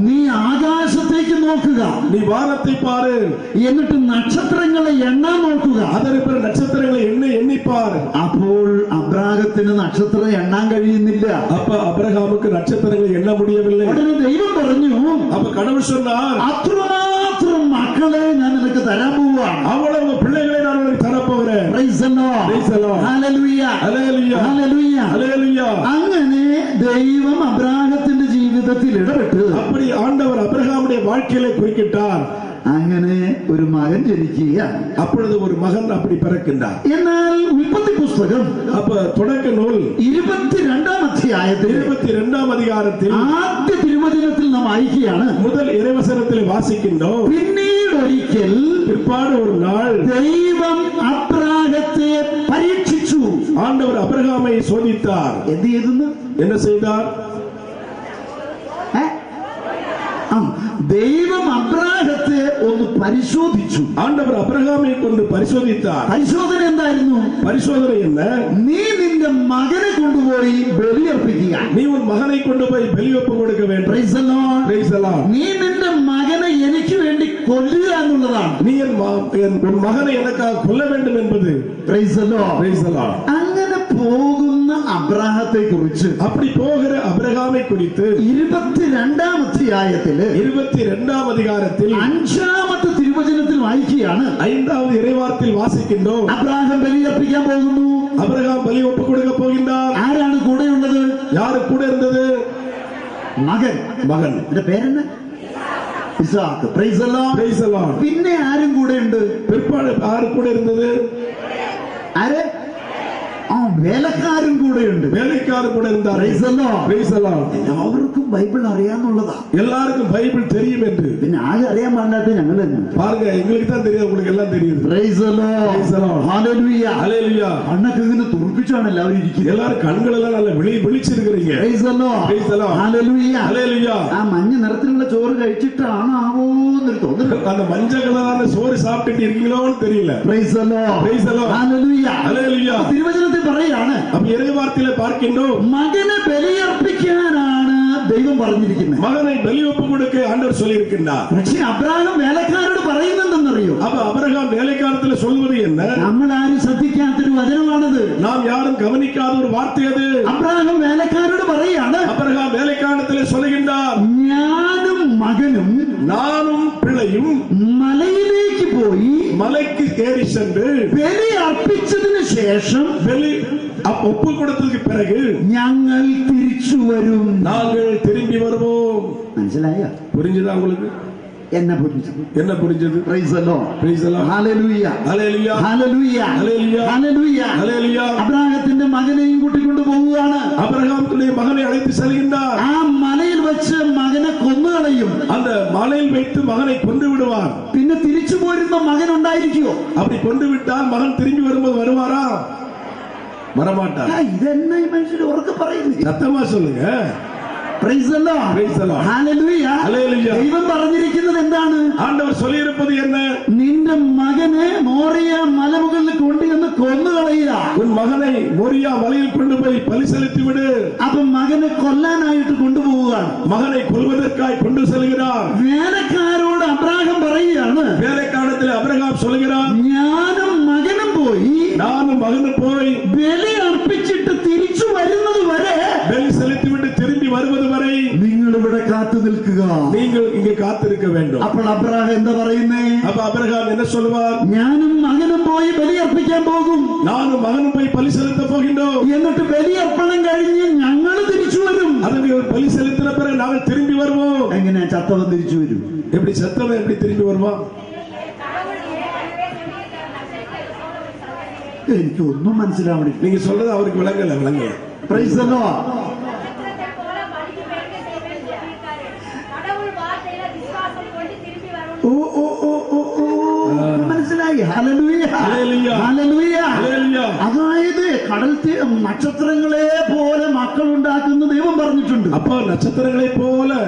നീ ആകാശത്തേക്ക് നോക്കുക, നീ വാനത്തെ പാര്, എന്നിട്ട് നക്ഷത്രങ്ങളെ എണ്ണാൻ നോക്കുക. അതിന് നക്ഷത്രങ്ങളെ എണ്ണിപ്പാർ. അപ്പോൾ അബ്രാഹത്തിന് നക്ഷത്രം എണ്ണാൻ കഴിയുന്നില്ല. അപ്പൊ അബ്രഹാമുക്ക് നക്ഷത്രങ്ങളെ എണ്ണ മുടിയവില്ലേ. ഉടനെ ദൈവം പറഞ്ഞു, അപ്പൊ കടവുൾ சொன்னார், അത്രമാത്രം മക്കളെ ഞാൻ നിനക്ക് തരാൻ പോവാണ്. അவ்வளவு பிள்ளைகளை நான் உனக்கு தரப் போகிறேன். Praise the Lord. Praise the Lord. Hallelujah. Hallelujah. Hallelujah. Hallelujah. അങ്ങനെ ദൈവം അബ്രാഹത്തിന്റെ ജീവിതത്തിൽ ഇടപെട്ട് அப்படி ஆண்டவர் அபிரகாமுடைய வாழ்க்கையிலே குறுக்கிட்டார். അങ്ങനെ ഒരു മകൻ ജനിക്കുകയാണ്. அப்பொழுது ஒரு மகன் அப்படி பிறக்கின்றார். എന്നാൽ ഉൽപ്പത്തി പുസ്തകം அப்ப തുടക്ക നൂൽ 22-ാം അധ്യായത്തിൽ 22-ാം അധികാരത്തിൽ ആദ്യ തിരുവചനത്തിൽ നാം വായിക്കുകയാണ്. മുതൽ ഇരവസനത്തിൽ വാസിക്കുന്നോ, പിന്നീട് ഒരിക്കൽ പിற்பாடு ஒரு நாள் ദൈവം അബ്രാഹത്തെ പരീക്ഷിച്ചു. ஆண்டவர் அபிரகாமை சோதித்தார். എന്ത് ചെയ്തെന്ന്? என்ன செய்தார்? ദൈവം അബ്രാഹത്തെ ഒന്ന് പരിശോധിച്ചു. ആണ്ടവർ അബ്രഹാമെ കൊണ്ട് പരിശോധിത്താർ. പരിശോധന എന്തായിരുന്നു? പരിശോധന என்ன? നീ നിന്റെ മകനെ കൊണ്ടുപോയി ബലിയർപ്പിക്കുക. നീ ഉൻ മകനെ കൊണ്ടുപോയി ബലിയൊപ്പ് കൊടുക്ക വേണ്ട. Praise the Lord. Praise the Lord. നീ നിന്റെ മകനെ എനിക്ക് വേണ്ടി കൊല്ലുക എന്നുള്ളതാണ്. നീ ഉൻ മകനെ എനിക്കായി കൊല്ല വേണ്ടും എന്നത്. Praise the Lord. Praise the Lord. അങ്ങനെ പോകുന്ന അബ്രാഹത്തെ കുറിച്ച്, அப்படி போகிற അബ്രഹാമെ കുറിച്ച് 22-ാം അധ്യായത്തില് 22-ാം അധികാരത്തിൽ 5-ാമത്തെ തിരുവചനത്തിൽ വായിക്കുകയാണ്. 5-ാമത് ഇരവാർത്തിൽ വാസിക്കുന്നു. അബ്രാഹാം ബലിയർപ്പിക്കാൻ പോകുന്നു. അബ്രഹാം ബലി ഒപ്പ് കൊടുക്ക പോകുന്നാർ. ആരാണ് കൂടെയുള്ളത്? യാര് കൂടെ ഇരുന്നത്? മകൻ. മകന്റെ പേരെന്ന് Isaac. Praise the Lord. Praise the Lord. പിന്നെ ആരും കൂടെ ഉണ്ട്? പിற்பாடு ആര് കൂടെ ഇരുന്നത്? ആര്? വേലക്കാരും കൂടെയുണ്ട്. വേലക്കാരും കൂടെ இருந்தார். Praise the Lord. Praise the Lord. എല്ലാവർക്കും ബൈബിൾ അറിയാന്നുള്ളതാ. எல்லாருக்கும் பைபிள் தெரியும் என்று. പിന്നെ ആകെ അറിയാൻ പാടില്ലാത്ത ഞങ്ങൾ തന്നെ. பாருங்க, எங்களுக்கு தான் தெரியும், உங்களுக்கு எல்லாம் தெரியும். Praise the Lord. Praise the Lord. Hallelujah. Hallelujah. കണ്ണൊക്കെ ഇങ്ങനെ തുറപ്പിച്ചാണ് എല്ലാവരും ഇരിക്കുന്നത്. எல்லாரும் കണ്ണുകളെല്ലാം നല്ല വിളിച്ചിരിக்கிறீங்க. Praise the Lord. Praise the Lord. Hallelujah. Hallelujah. ആ മഞ്ഞ നിറത്തിലുള്ള ചോറ് കഴിച്ചിട്ടാണാവോ എന്നൊരു തോന്നൽ. அந்த மஞ்சள் கலரான சோறு சாப்பிட்டுட்டு இருக்கீங்களோன்னு தெரியல. Praise the Lord. Praise the Lord. Hallelujah. Hallelujah. തിരുവചനത്തിൽ പറയാണ്, அப்ப இறைவார்த்தையில பார்க்கின்றோ, മകനെ ബലിയർപ്പിക്കാനാണ് ദൈവം പറഞ്ഞിരിക്കുന്നത്. മകനെ ബലിയൊപ്പ് കൊടുക്ക ആണ്ടവർ சொல்லியிருக்கிறார். പക്ഷേ അബ്രാഹാം വേലക്കാരോട് പറയുന്നെന്തെന്നറിയോ? அப்ப அபிரகாம் வேலைக்காரத்தில் சொல்வது என்ன? നമ്മൾ ആരും ശ്രദ്ധിക്കാത്തൊരു വചനമാണത്. നാം യാരും ഗവനിക്കാത്ത ഒരു വാർത്ത അത്. അബ്രാഹാം വേലക്കാരോട് പറയാണ്, അബ്രഹാം വേലക്കാരത്തിൽ சொல்லுகின்றார், ഞാനും മകനും നാനും പിള്ളയും മലയിലേക്ക് പോയി മലയ്ക്ക് കയറി ചെന്ന് ബലി അർപ്പിച്ചതിന് ശേഷം ബലി ഒപ്പ് കൊടുത്തതിന് പിറகு ഞങ്ങൾ തിരിച്ചു വരും. നാങ്ങൾ തിരിഞ്ഞു വരുவோம். മനസ്സിലായോ? പുരിഞ്ഞതാ உங்களுக்கு? എന്നെ പുരിഞ്ഞു. என்ன புரிஞ்சது? Praise the Lord. Praise the Lord. Hallelujah. Hallelujah. Hallelujah. Hallelujah. Hallelujah. Hallelujah. അബ്രാഹത്തിന്റെ മകനെയും കൂട്ടിക്കൊണ്ട് പോവുകയാണ്. അബ്രഹാമിന്റെ മകനെ അழைத்து செல்கின்றார். ആ മലയിൽ വെച്ച് മകനെ കൊന്നുകളയും. அந்த மலையில் வைத்து மகனை கொன்று விடுவார். പിന്നെ തിരിച്ചു പോരുന്ന മകൻ ഉണ്ടായിരിക്കുമോ? அப்படி கொண்டு விட்டால் மகன் திரும்பி வரும்போது வருவாரா? வரமாட்டார். ഇതെന്നെ ഈ മനുഷ്യർ ഉറക്കെ പറയുന്നു. சத்தமா சொல்லுங்க. Praise the Lord. Praise the Lord. Hallelujah. Hallelujah. ദൈവം പറഞ്ഞിരിക്കുന്നത് എന്താണ്? ആണ്ടവർ சொல்லியிருப்பது என்ன? നിന്റെ മകനെ മോറിയ മലമുകളിൽ കൊണ്ടുവന്ന് കൊന്നുകളയുക. ഉൻ മകനെ മോറിയ മലയിൽ കൊണ്ടുപോയി ബലി സെലുത്തി വിട്. അപ്പൊ മകനെ കൊല്ലാനായിട്ട് കൊണ്ടുപോവുകയാണ്. മകനെ കൊല്ലുവதற்காയി കൊണ്ടു செல்கிறார். വേലക്കാരോട് അബ്രാഹാം പറയുകയാണ്, വേലക്കാരത്തിൽ അബ്രഹാം சொல்கிறார், ഞാനും മകനും പോയി നാനും മകനും പോയി ബലി അർപ്പിച്ചിട്ട് തിരിച്ചു വരുന്നത് വരെ, ബലി സെലുത്തി വിട്ട് തിരിഞ്ഞു വരുന്നത് വരെ നിങ്ങൾ ഇവിടെ കാത്തു നിൽക്കുക. നിങ്ങൾ ഇങ്ങ കാത്തിരിക്ക வேண்டும். അപ്പോൾ അബ്രാഹാം എന്താ പറയുന്നേ? അപ്പൊ അബ്രഹാം என்ன சொல்வார்? ഞാനും മകനും പോയി ബലി അർപ്പിക്കാൻ പോകും. നാനും മകനും പോയി ബലി സെലുത്ത പോകുന്നோம். എന്നിട്ട് ബലിയർപ്പണം കഴിഞ്ഞ് ഞങ്ങൾ തിരിച്ചു വരും. അതിന് ബലി സെലുത്തിന പിറகு നാം തിരിഞ്ഞു വരുவோம். എങ്ങനെ ചത്തവൻ തിരിച്ചു വരും? எப்படி செத்தவன் எப்படி திரும்பி வருவான்? എനിക്ക് ഒന്നും മനസ്സിലാവണില്ല. நீங்க சொல்றது அவருக்கு விளங்கல. Praise the Lord. മനസ്സിലായി. ഹല്ലേലൂയ. ഹല്ലേലൂയ. അതായത് കടൽ നക്ഷത്രങ്ങളെ പോലെ മക്കൾ ഉണ്ടാക്കുന്ന ദൈവം പറഞ്ഞിട്ടുണ്ട്. അപ്പൊ നക്ഷത്രങ്ങളെ പോലെ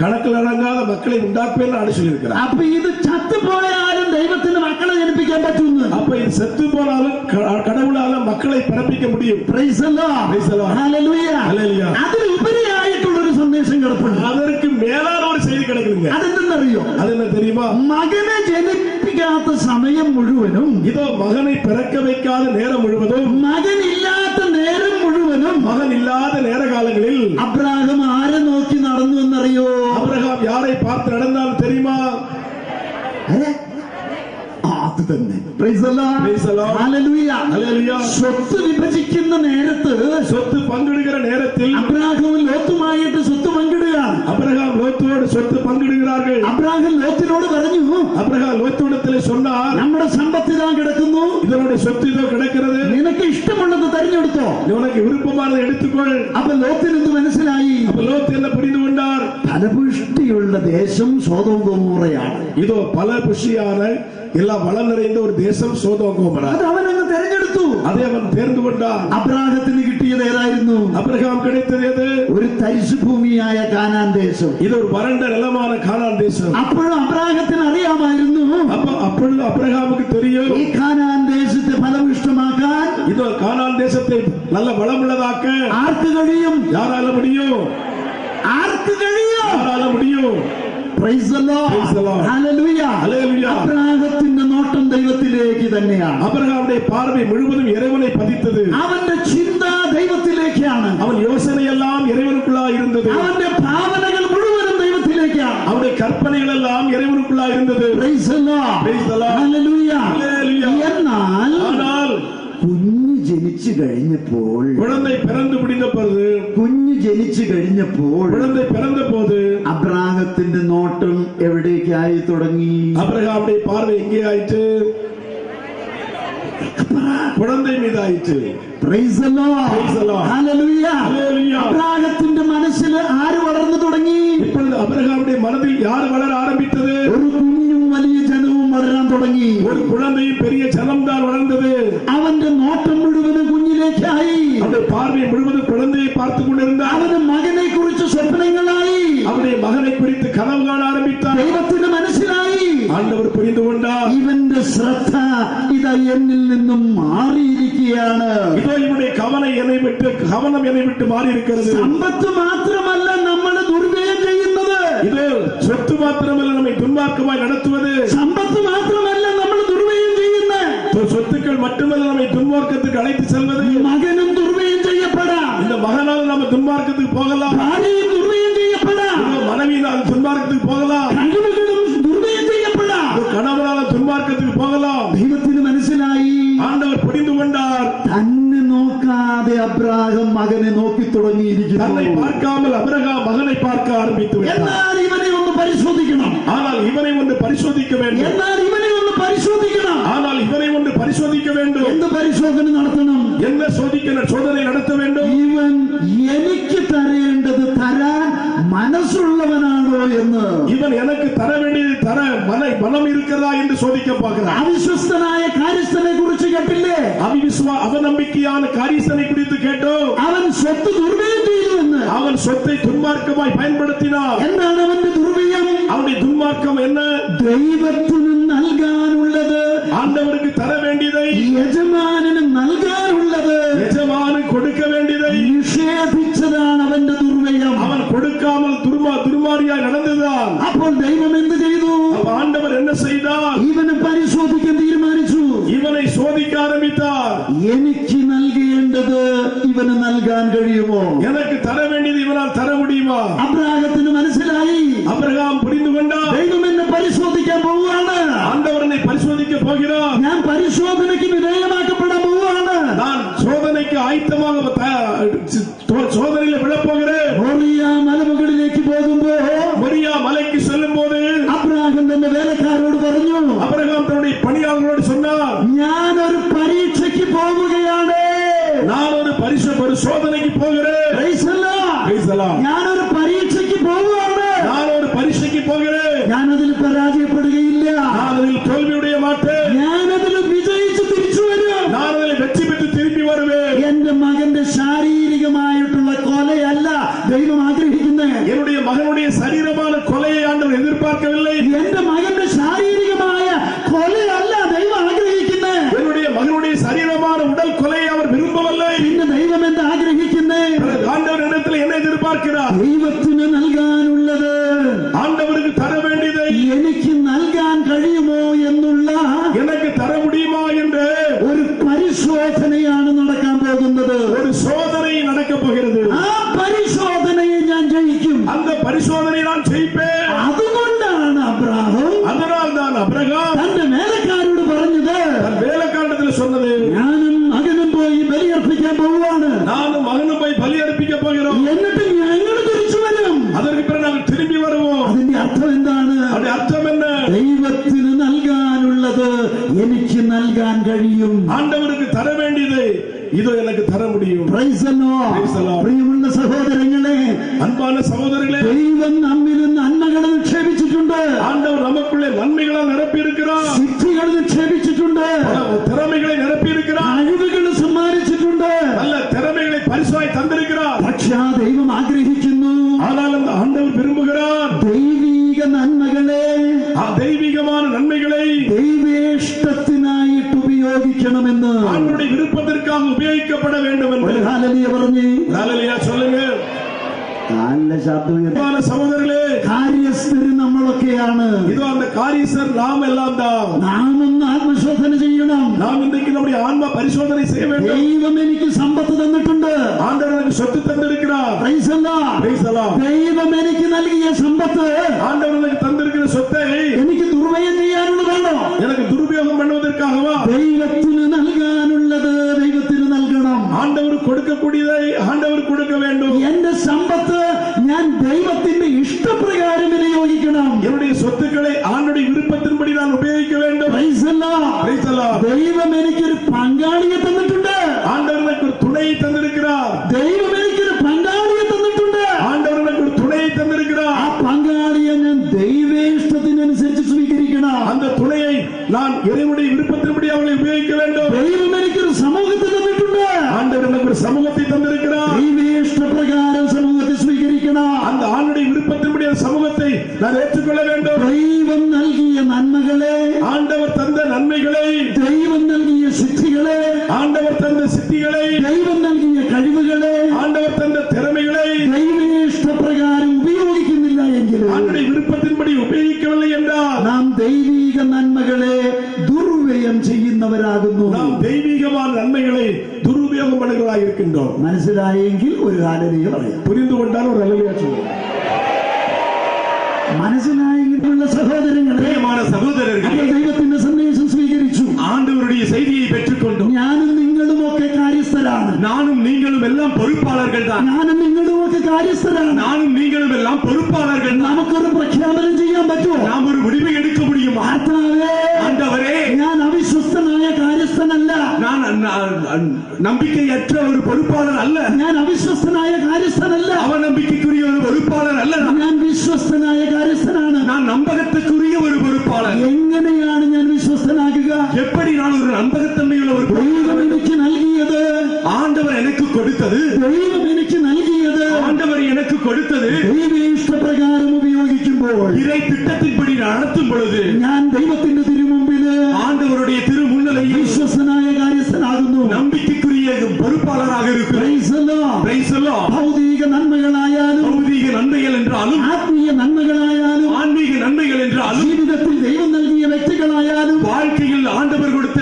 കണക്കിലടങ്ങാതെ മക്കളെ ഉണ്ടാക്കുമെന്നാണ് சொல்லியிருக்கிறார். അപ്പൊ ഇത് ചത്തുപോയാലും ദൈവത്തിന് മക്കളെ ജനിപ്പിക്കാൻ പറ്റുന്നു. അപ്പൊ ഇത് സെത്തു പോയാലും കടവുളാലും മക്കളെ പിറപ്പിക്കാൻ മുടിയും. Praise the Lord. Praise the Lord. Hallelujah. Hallelujah. അതിലുപരിയായിട്ടുള്ളൊരു സന്ദേശം സന്ദേശം കിടപ്പുണ്ട്. அதற்கு மேலான ஒரு செய்தி கிடக்குதுங்க. അതെന്തെന്നറിയോ? அது என்ன தெரியுமா? മകനെ ജനിപ്പിക്കാത്ത സമയം മുഴുവനും, இதோ மகனை பிறக்க வைக்காத நேரம் முழுவதும், മകനില്ലാത്ത നേരം മുഴുവനും, மகன் இல்லாத நேர காலங்களில் അബ്രാഹാം ആരെ നോക്കി നടന്നു എന്നറിയോ? அபிரகாம் யாரை பார்த்து நடந்தாலும் தெரியுமா? അത് തന്നെ. Praise the Lord. Praise the Lord. Hallelujah. Hallelujah. സ്വത്ത് വിഭജിക്കുന്ന നേരത്ത്, சொத்து பங்கிடுகிற நேரத்தில் അബ്രാഹാം ലോത്തുമായിട്ട് സ്വത്ത് പങ്കിടുകയാണ്. அபிரகாம் லோத்தோடு சொத்து பங்கிடுகிறார்கள். അബ്രാഹാം ലോത്തിനോട് പറഞ്ഞു, அபிரகாம் லோத்திடத்தில் சொன்னார், നമ്മുടെ സമ്പത്ത് ഇതാ കിടക്കുന്നു, இதனுடைய சொத்து இதோ கிடக்கிறது, നിനക്ക് ഇഷ്ടമുള്ളത് തെരഞ്ഞെടുത്തോ. உனக்கு விருப்பமானதை எடுத்துக்கொள். അപ്പൊ ലോത്തിന് എന്ത് മനസ്സിലായി? அப்ப லோத் என்ன புரிந்து கொண்டார்? ഫലപുഷ്ടിയുള്ള ദേശം സോദോം ഗൊമോറയാണ്. இதோ பல புஷியான எல்லா வளம் நிறைந்த ஒரு தேசம் சோதோம் கோமரா. അത് അവൻ അങ്ങ് തെരഞ്ഞെടുത്തു. அதை அவன் தேர்ந்து கொண்டான். അബ്രാഹത്തിന് കിട്ടിയത് ഏതായിരുന്നു? அபிரகாம் கிடைத்தது எது? ഒരു തരിശു ഭൂമിയായ കാനാൻ ദേശം. இது ஒரு வறண்ட நிலமான கானான் தேசம். അപ്പോഴും അബ്രാഹത്തിന് അറിയാമായിരുന്നു, அப்பொழுது அபிரகாமுக்கு தெரியும், ഈ കാനാൻ ദേശത്തെ ഫലപുഷ്ടമാക്കാൻ இதோ கானான் தேசத்தை நல்ல வளமுள்ளதாக்க ആർക്ക് കഴിയും? யாரால முடியும்? ആർക്ക് കഴിയും? யாரால முடியும்? Praise the Lord. Praise the Lord. Hallelujah. Hallelujah. അബ്രാഹത്തിന്റെ നോട്ടം ദൈവത്തിലേക്ക് തന്നെയാണ്. அபிரகாமுடைய பார்வை முழுவதும் இறைவனை பதித்தது. അവന്റെ ചിന്ത ദൈവത്തിലേക്കാണ്. அவன் யோசனை எல்லாம் இறைவனுக்குள்ளா இருந்தது. അവന്റെ ഭാവനകൾ മുഴുവനും ദൈവത്തിലേക്കാണ്. அவனுடைய கற்பனைகள் எல்லாம் இறைவனுக்குள்ளா இருந்தது. Praise the Lord. Praise the Lord. Hallelujah. Hallelujah. എന്നാൽ ஆனால் കുഞ്ഞ് ജനിച്ചു കഴിഞ്ഞപ്പോൾ, குழந்தை பிறந்து முடிந்த பிறகு, കുഞ്ഞ് ജനിച്ചു കഴിഞ്ഞപ്പോൾ குழந்தை பிறந்த போது അബ്രാഹത്തിന്റെ നോട്ടം എവിടേക്കായി തുടങ്ങി? அபிரகாமுடைய பார்வை எங்கே ஆயிற்று? குழந்தை மீது ஆயிற்று. Praise the Lord. Praise the Lord. Hallelujah. Hallelujah. അബ്രാഹത്തിന്റെ മനസ്സിൽ ആര് വളർന്നു തുടങ്ങി? இப்பொழுது அபிரகாமுடைய மனதில் யார் வளர ஆரம்பித்தது? ഒരു കുഞ്ഞും വലിയ ജനവും വളരാൻ തുടങ്ങി. ஒரு குழந்தையும் பெரிய ஜனம் தான் வளர்ந்தது. അവന്റെ നോട്ടം മുഴുവനും കുഞ്ഞിലേക്കായി. அந்த பார்வை முழுவதும் குழந்தையை பார்த்து கொண்டிருந்தார். അവന് മകനെ കുറിച്ച് സ്വപ്നങ്ങളായി. அவருடைய மகனை குறித்து கனவு காண ஆரம்பித்தார். ദൈവത്തിന് മനസ്സിലായി, ஆண்டவர் புரிந்து கொண்டார், ഇവന്റെ ശ്രദ്ധ ഇതാ എന്നിൽ നിന്നും മാറിയിരിക്കുകയാണ്. இதோ இவனுடைய கவனம் என்னை விட்டு மாறி இருக்கிறது. സമ്പത്ത് മാത്രമല്ല നമ്മൾ ദുർവ്യയം ചെയ്യുന്നത്. இதோ சொத்து மாத்திரமல்ல நம்மை துன்மார்க்கமாய் நடத்துவது. സമ്പത്ത് മാത്രമല്ല നമ്മൾ ദുർവ്യയം ചെയ്യുന്നത്. சொத்துக்கள் மட்டுமல்ல நம்மை துன்மார்க்கத்துக்கு அழைத்து செல்வது. മകനും ദുർവ്യയം ചെയ്യപ്പെടാം, இந்த மகனால் நம்ம துன்மார்க்கத்துக்கு போகலாம். ഭാര്യയും ദുർവ്യയം ചെയ്യപ്പെടാം, இதோ மனைவியினால் துன்மார்க்கத்துக்கு போகலாம். കഴിവുകളും ദുർവ്യയം ചെയ്യപ്പെടാം. இதோ கணவனால துன்மார்க்கத்துக்கு போகலாம். ദൈവത്തിന് മനസ്സിലായി, ஆண்டவர் புரிந்து கொண்டார், തന്നെ നോക്കാതെ അബ്രാഹാം മകനെ നോക്കി தன்னை തുടങ്ങിയിരിക്കുന്നു. பார்க்காமல் அபிரகாம் மகனை பார்க்க ஆரம்பித்து விட்டார். എന്നാൽ ഇവനെ ഒന്ന് പരിശോധിക്കണം, ஆனால் இவனை ஒன்று பரிசோதிக்க வேண்டும். എന്നാൽ ഇവനെ ഒന്ന് പരിശോധിക്കണം. ஆனால் இவனை ஒன்று பரிசோதிக்க வேண்டும். എന്ത് പരിശോധന നടത്തണം? என்ன சோதனை நடத்த வேண்டும்? ഇവൻ എനിക്ക് തരേണ്ടത് തരാൻ മനസ്സുള്ളവനാണോ എന്ന്. இவன் எனக்கு தர வேண்டியது தர மனம் இருக்கிறதா என்று சோதிக்க பார்க்கிறார். അവിശ്വസ്തനായ കാര്യസ്ഥനെ കുറിച്ച് കേട്ടില്ലേ? அவநம்பிக்கையான காரியஸ்தனை குறித்து கேட்டோம். അവൻ സ്വത്ത് ദുർവ്യയം ചെയ്തു എന്ന്. அவன் சொத்தை துன்மார்க்கமாய் பயன்படுத்தினார். എന്താണ് അവന്റെ ദുർവ്യയം? அவனுடைய துன்மார்க்கம் என்ன? ദൈവത്തിന് നൽകാനുള്ളത് ஆண்டவருக்கு தர வேண்டியதை, യജമാനന് നൽകാനുള്ളത് எஜமானு கொடுக்க வேண்டியதை നിഷേധിച്ചതാണ് അവന്റെ ദുർവ്യയം. அவன் கொடுக்காமல் துர்மாரியாய் நடந்ததுதான். അപ്പോൾ ദൈവം എന്ത് ചെയ്തു? ஆண்டவர் என்ன செய்தார்? ഇവനെ പരിശോധിക്കാൻ തീരുമാനിച്ചു. இவனை சோதிக்க ஆரம்பித்தார். എനിക്ക് നൽകേണ്ടത് ഇവന് നൽകാൻ കഴിയുമോ? எனக்கு தர வேண்டியது இவனால் தர முடியுமா? അബ്രാഹത്തിന് മനസ്സിലായി, அபிரகாம் புரிந்து கொண்டார், ദൈവം എന്നെ പരിശോധിക്കാൻ പോവുകയാണ്. ஆண்டவர் என்னை பரிசோதிக்க போகிறார். ഞാൻ പരിശോധനയ്ക്ക് വിധേയമാക്കപ്പെടാൻ പോവുകയാണ്. நான் சோதனைக்கு ஆயத்தமாக சோதனையில் விழப்போகிறேன். മോറിയ മലമുകളിലേക്ക് പോകുമ്പോ மொரியா மலைக்கு செல்லும் போது അബ്രാഹം തന്റെ വേലക്കാരോട് പറഞ്ഞു, அபிரகாம் தன்னுடைய பணியாளர்களோடு சொன்னார், ഞാനൊരു പരീക്ഷയ്ക്ക് പോവുകയാണ്. நான் ஒரு சோதனைக்கு போகிறேன். Praise the Lord. Praise the Lord. ഞാനൊരു പരീക്ഷയ്ക്ക് പോവുകയാണ്. நான் ஒரு பரீட்சைக்கு போகிறேன். ഞാനതിൽ പരാജയപ്പെടുകയില്ല. நான் அதில் தோல்வியுடைய மாட்டேன். ഞാനതിൽ വിജയിച്ച് തിരിച്ചു വരും. நான் அதில் வெற்றி பெற்று திரும்பி வருவேன். എന്റെ മകന്റെ ശാരീരികമായിട്ടുള്ള കൊലയല്ല ദൈവം ആഗ്രഹിക്കുന്നത്. என்னுடைய மகனுடைய சரீரமான கொலையை ஆண்டவர் எதிர்பார்க்கவில்லை. എന്റെ മകന്റെ ശാരീരികമായ കൊലയല്ല ദൈവം ആഗ്രഹിക്കുന്നത്. ஆண்டவருக்கு தர வேண்டியதை എനിക്ക് നൽകാൻ കഴിയുമോ എന്നുള്ള எனக்கு தர முடியுமா என்று ഒരു പരിശോധനയാണ് നടക്കാൻ പോകുന്നത്. ஒரு சோதனை நடக்க போகிறது. ആ പരിശോധനയെ ഞാൻ ജയിക്കും. அந்த பரிசோதனை நான் ஜெயிப்பேன். അതുകൊണ്ടാണ് അബ്രാഹാം அதனால் தான் அபிரகாம் തന്റെ വേലക്കാരോട് പറഞ്ഞത്, தன் வேலைக்காரத்தில் சொன்னது, ഞാനും മകനും പോയി ബലിയർപ്പിക്കാൻ പോവുകയാണ്, நானும் மகனும் போய் பலி அர்ப்பிக்க போகிறோம், എന്നിട്ട് ഞങ്ങൾ തിരിച്ചു വരും. அதற்கு பிறகு நாங்கள் திரும்பி வருவோம். അതിന്റെ അർത്ഥം എന്താണ്? அதோட அர்த்தம் என்ன? ദൈവത്തിന് നൽകാനുള്ളത് എനിക്ക് നൽകാൻ കഴിയും. ஆண்டவருக்கு தர வேண்டியதை இதோ எனக்கு தர முடியும். Praise the Lord. Praise the Lord. പ്രിയമുള്ള സഹോദരങ്ങളെ, அன்பான சகோதரர்களே, ദൈവം നമ്മിൽ നന്മകൾ നിക്ഷേപിച്ചിട്ടുണ്ട്, ஆண்டவர் நமக்குள்ளே நன்மைகளால் நிரப்பி இருக்கிறார், സിദ്ധികൾ നിക്ഷേപിച്ചിട്ടുണ്ട്, திறமைகளை நிரப்பி இருக்கிறார், കഴിവുകൾ സമ്മാനിച്ചിട്ടുണ്ട്. நல்ல திறமைகளை பரிசாய் தந்திருக்கிறார். പക്ഷേ ആ ദൈവം ആഗ്രഹിക്കുന്നു, ஆனால் அந்த ஆண்டவர் விரும்புகிறார் ദൈവിക നന്മകളെ தெய்வீகமான நன்மைகளை ദൈവേഷ്ടത്തിനായിട്ട് ഉപയോഗിക്കണമെന്ന്. ஆண்டவருடைய விருப்பத்திற்காக உபயோகிக்கப்பட வேண்டும் என்று. ഒരു ഹല്ലേലൂയ പറഞ്ഞേ. ஹல்லேலூயா சொல்லுங்க. നല്ല ശബ്ദം. அன்பான சகோதரர்களே, കാര്യസ്ഥര് നമ്മളൊക്കെയാണ്. இதோ அந்த காரியஸ்தர் நாம் எல்லாம் தான். നാം ഒന്ന് ആത്മശോധന ചെയ്യണം. நாம் இன்றைக்கு நம்முடைய ஆன்ம பரிசோதனை செய்ய வேண்டும். ദൈവം എനിക്ക് സമ്പത്ത് തന്നിട്ടുണ്ട്, ஆண்டவர் எனக்கு சொத்து தந்திருக்கிறார். Praise the Lord. Praise the Lord. ദൈവം എനിക്ക് നൽകിയ സമ്പത്ത് ஆண்டவர் எனக்கு தந்திருக்கிற சொத்தை എനിക്ക് ദുർവ്യയം ചെയ്യാനുള്ളതാണോ? எனக்கு துருபயோகம் பண்ணுவதற்காகவா? ദൈവത്തിന് നൽകാനുള്ളത് ദൈവത്തിന് നൽകണം. ஆண்டவர் கொடுக்கக்கூடியதை ஆண்டவர் கொடுக்க வேண்டும். എന്റെ സമ്പത്ത് ഞാൻ ദൈവത്തിന്റെ ഇഷ്ടപ്രകാരം വിനിയോഗിക്കണം. என்னுடைய சொத்துக்களை ஆண்டவருடைய விருப்பத்தின்படி நான் உபயோகிக்க வேண்டும். Praise the Lord. Praise the Lord. ദൈവം എനിക്കൊരു പങ്കാളിയെ തന്നിട്ടുണ്ട്, ஆண்டவர் எனக்கு ஒரு துணையை தந்திருக்கிறார். ദൈവം എനിക്കൊരു പങ്കാളിയെ തന്നിട്ടുണ്ട്. ஆண்டவர் எனக்கு ஒரு துணையை தந்திருக்கிறார். ആ പങ്കാളിയെ ഞാൻ ദൈവേഷ്ടത്തിനനുസരിച്ച് സ്വീകരിക്കണം. அந்த துணையை நான் இறைவனுடைய விருப்பத்தின்படி அவளை உபயோகிக்க வேண்டும். ദൈവം എനിക്കൊരു സമൂഹത്തെ തന്നിട്ടുണ്ട്, ஆண்டவர் எனக்கு ஒரு சமூகத்தை தந்திருக்கிறார். ദൈവേഷ്ടപ്രകാരം സമൂഹത്തെ സ്വീകരിക്കണം. அந்த ஆண்டுடைய விருப்பத்தின்படி அந்த சமூகத்தை நான் ஏற்றுக்கொள்ள வேண்டும். ദൈവം നൽകിയ നന്മകളെ, ஆண்டவர் தந்த நன்மைகளை, ദൈവം നൽകിയ സിദ്ധികളെ, ஆண்டவர் தந்த சித்திகளை, ദൈവം നൽകിയ കഴിവുകളെ ஆண்டவர் தந்த திறமைகளை ദൈവേഷ്ടപ്രകാരം ഉപയോഗിക്കുന്നില്ല എങ്കിൽ ஆண்டுடைய விருப்பத்தின்படி உபயோகிக்கவில்லை என்றால் നാം ദൈവിക നന്മകളെ ദുർവ്യയം ചെയ്യുന്നവരാകുന്നു. நாம் தெய்வீகமான நன்மைகளை துருபயோகம் பண்ணுகிறவர்களாக இருக்கின்றோம். മനസ്സിലായെങ്കിൽ ഒരു ഹല്ലേലൂയ പറയാം. புரிந்து கொண்டால் ஒரு ஹல்லேலூயா சொல்லுங்க. മനസ്സിലായെങ്കിലുള്ള സഹോദരങ്ങളെ, பிரியமான சகோதரர்களே, നമ്മൾ ദൈവത്തിന്റെ സന്ദേശം സ്വീകരിച്ചു. ஆண்டவருடைய செய்தியை பெற்றுக்கொண்டோம். ഞാനും നിങ്ങളും ഒക്കെ കാര്യസ്ഥരാണ്. நானும் நீங்களும் எல்லாம் பொறுப்பாளர்கள் தான். ഞാനും നിങ്ങളും ഒക്കെ കാര്യസ്ഥരാണ്. நானும் நீங்களும் எல்லாம் பொறுப்பாளர்கள் தான். നമുക്കൊരു പ്രഖ്യാപനം ചെയ്യാൻ പറ്റുമോ? நாம் ஒரு முடிவை எடுக்க முடியுமா? കർത്താവേ, ஆண்டவரே, ഞാൻ അവിശ്വസ്തനായ കാര്യസ്ഥനല്ല, நான் நம்பிக்கையற்ற ஒரு பொறுப்பாளர் அல்ல. ഞാൻ അവിശ്വസ്തനായ കാര്യസ്ഥനല്ല, அவநம்பிக்கைக்குரிய ஒரு பொறுப்பாளர் அல்ல. ഞാൻ വിശ്വസ്തനായ കാര്യസ്ഥനാണ്. நான் நம்பகத்துக்குரிய ஒரு பொறுப்பாளர். എങ്ങനെയാണ് ഞാൻ വിശ്വസ്തനാകുക? எப்படி நான் ஒரு நம்பகத்தன்மையுள்ள ஒரு ദൈവം എനിക്ക് നൽകിയത്, ஆண்டவர் எனக்கு கொடுத்தது, ദൈവം എനിക്ക് നൽകിയത് ஆண்டவர் எனக்கு கொடுத்தது ദൈവേഷ്ടപ്രകാരം ഉപയോഗിക്കുമ്പോൾ இறை திட்டத்தின்படி நடத்தும் பொழுது ഞാൻ ദൈവത്തിന്റെ തിരുമുമ്പില് ஆண்டவருடைய திருமுன்னிலையில் വിശ്വസ്തനായ കാര്യസ്ഥനാകുന്നു. நம்பிக்கைக்குரிய பொறுப்பாளராக இருக்கிறேன். Praise the Lord. Praise the Lord. ഭൗതിക നന്മകളായാലും பௌதீக நன்மைகள் என்றாலும் ആത്മീയ നന്മകളായാലും ஆன்மீக நன்மைகள் என்றாலும் ജീവിതത്തിൽ ദൈവം നൽകിയ വ്യക്തികളായാലും வாழ்க்கையில் ஆண்டவர் கொடுத்த